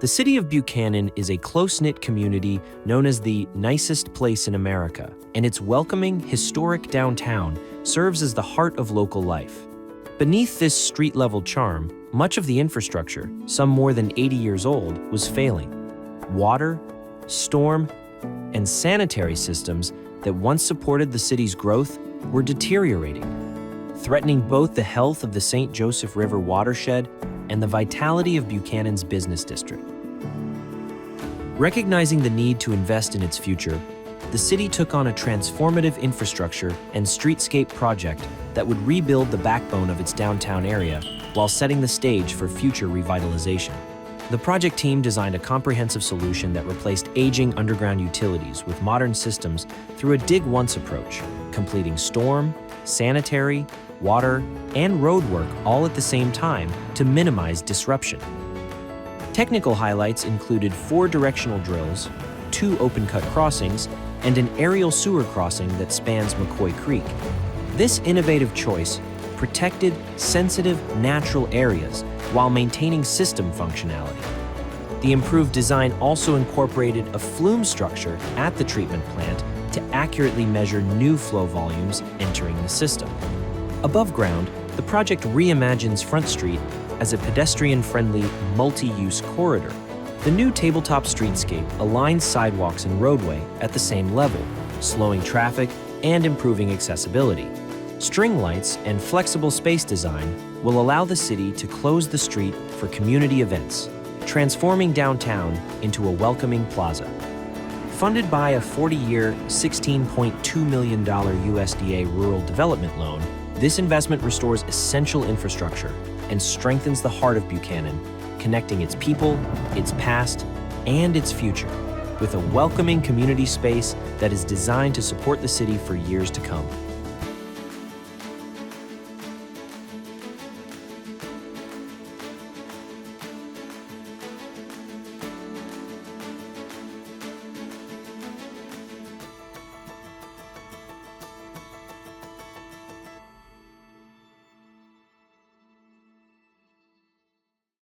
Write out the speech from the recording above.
The City of Buchanan is a close-knit community known as the nicest place in America, and its welcoming, historic downtown serves as the heart of local life. Beneath this street-level charm, much of the infrastructure, some more than 80 years old, was failing. Water, storm, and sanitary systems that once supported the city's growth were deteriorating, threatening both the health of the St. Joseph River watershed and the vitality of Buchanan's business district. Recognizing the need to invest in its future, the city took on a transformative infrastructure and streetscape project that would rebuild the backbone of its downtown area while setting the stage for future revitalization. The project team designed a comprehensive solution that replaced aging underground utilities with modern systems through a dig-once approach, completing storm, sanitary, water, and roadwork all at the same time to minimize disruption. Technical highlights included 4 directional drills, 2 open-cut crossings, and an aerial sewer crossing that spans McCoy Creek. This innovative choice protected sensitive natural areas while maintaining system functionality. The improved design also incorporated a flume structure at the treatment plant to accurately measure new flow volumes entering the system. Above ground, the project reimagines Front Street as a pedestrian-friendly, multi-use corridor. The new tabletop streetscape aligns sidewalks and roadway at the same level, slowing traffic and improving accessibility. String lights and flexible space design will allow the city to close the street for community events, transforming downtown into a welcoming plaza. Funded by a 40-year, $16.2 million USDA rural development loan, this investment restores essential infrastructure and strengthens the heart of Buchanan, connecting its people, its past, and its future with a welcoming community space that is designed to support the city for years to come.